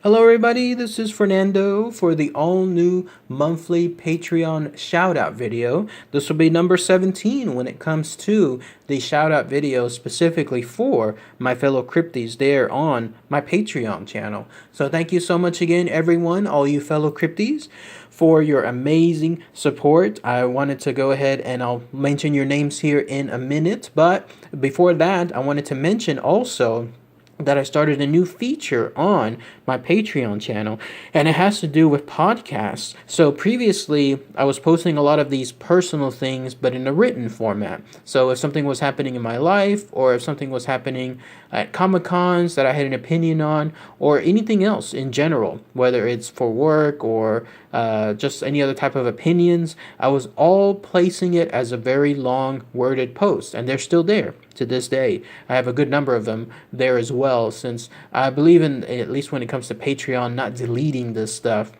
Hello, everybody. This is Fernando for the all new monthly Patreon shout out video. This will be number 17 when it comes to the shout out video specifically for my fellow crypties there on my Patreon channel. So, thank you so much again, everyone, all you fellow crypties, for your amazing support. I wanted to go ahead and I'll mention your names here in a minute, but before that, I wanted to mention also that I started a new feature on my Patreon channel, and it has to do with podcasts. So previously, I was posting a lot of these personal things, but in a written format. So if something was happening in my life, or if something was happening at Comic Cons that I had an opinion on, or anything else in general, whether it's for work or just any other type of opinions, I was all placing it as a very long worded post, and they're still there to this day. I have a good number of them there as well, since I believe in, at least when it comes to Patreon, not deleting this stuff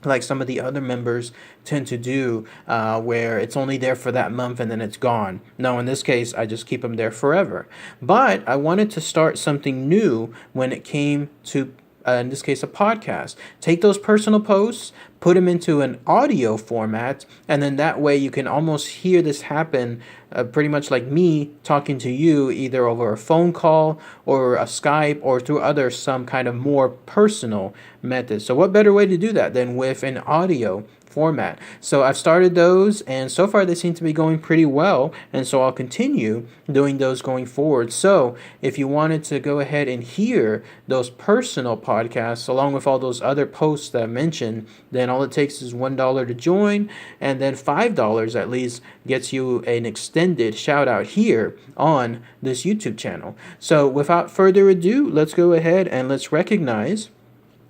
like some of the other members tend to do, where it's only there for that month and then it's gone. No, in this case, I just keep them there forever. But I wanted to start something new when it came to in this case, a podcast. Take those personal posts, put them into an audio format, and then that way you can almost hear this happen pretty much like me talking to you, either over a phone call or a Skype or through other some kind of more personal method. So what better way to do that than with an audio format? So I've started those, and so far they seem to be going pretty well, and so I'll continue doing those going forward. So if you wanted to go ahead and hear those personal podcasts along with all those other posts that I mentioned, then all it takes is $1 to join, and then $5 at least gets you an extended shout out here on this YouTube channel. So without further ado, let's go ahead and let's recognize,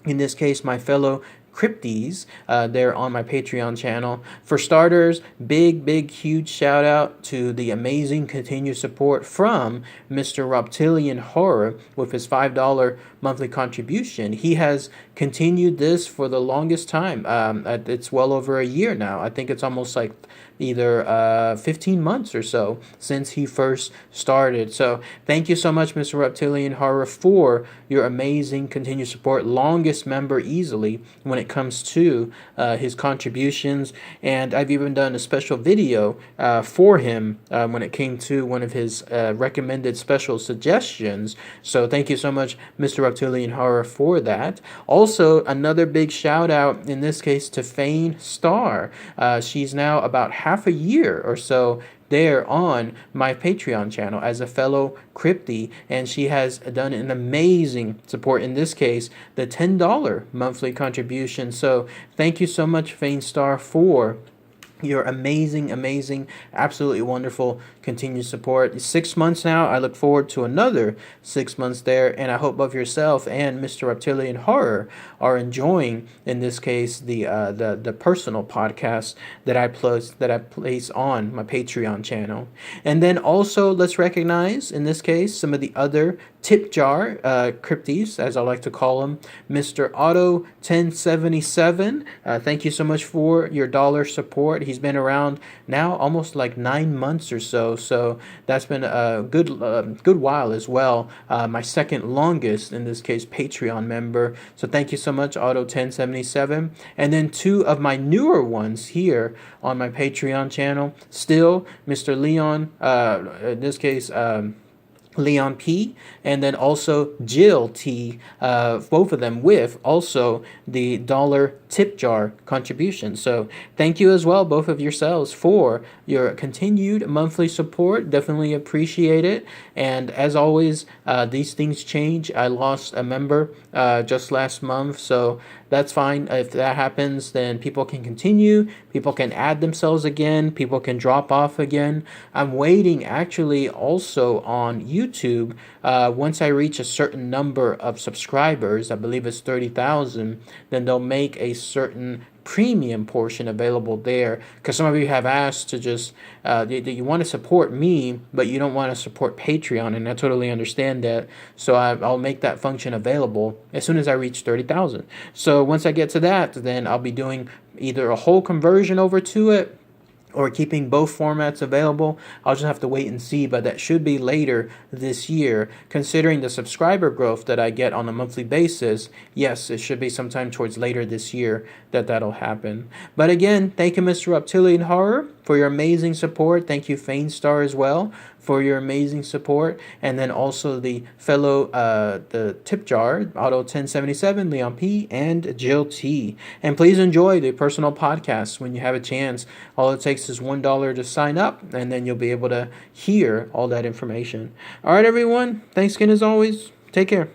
in this case, my fellow crypties there on my Patreon channel. For starters, big huge shout out to the amazing continued support from Mr. Reptilian Horror with his $5 monthly contribution. He has continued this for the longest time. It's well over a year now. I think it's almost like either 15 months or so since he first started. So thank you so much, Mr. Reptilian Horror, for your amazing continued support. Longest member easily when it comes to his contributions. And I've even done a special video for him when it came to one of his recommended special suggestions. So thank you so much, Mr. Reptilian Horror, for that. Also, another big shout out in this case to Fane Star. She's now about half a year or so there on my Patreon channel as a fellow crypty, and she has done an amazing support, in this case the $10 monthly contribution. So thank you so much, Fane Star, for your amazing, absolutely wonderful continued support. 6 months now. I look forward to another 6 months there, and I hope both yourself and Mr. Reptilian Horror are enjoying, in this case, the personal podcast that I place on my Patreon channel. And then also let's recognize, in this case, some of the other tip jar crypties, as I like to call them. Mr. Auto 1077, thank you so much for your dollar support. He's been around now almost like 9 months or so, so that's been a good while as well. My second longest, in this case, Patreon member. So thank you so much, Auto 1077. And then two of my newer ones here on my Patreon channel, still Mr. Leon, in this case, Leon P, and then also Jill T, both of them with also the dollar tip jar contribution. So thank you as well, both of yourselves, for your continued monthly support. Definitely appreciate it. And as always, these things change. I lost a member just last month, so that's fine. If that happens, then people can continue, people can add themselves again, people can drop off again. I'm waiting actually also on YouTube. Once I reach a certain number of subscribers, I believe it's 30,000, then they'll make a certain premium portion available there, because some of you have asked to just you want to support me but you don't want to support Patreon, and I totally understand that. So I'll make that function available as soon as I reach 30,000. So once I get to that, then I'll be doing either a whole conversion over to it, or keeping both formats available. I'll just have to wait and see, but that should be later this year. Considering the subscriber growth that I get on a monthly basis, yes, it should be sometime towards later this year that'll happen. But again, thank you, Mr. Reptilian Horror, for your amazing support. Thank you, Feinstar, as well, for your amazing support. And then also the fellow, the tip jar, Auto 1077, Leon P, and Jill T. And please enjoy the personal podcast when you have a chance. All it takes is $1 to sign up, and then you'll be able to hear all that information. All right, everyone. Thanks again as always. Take care.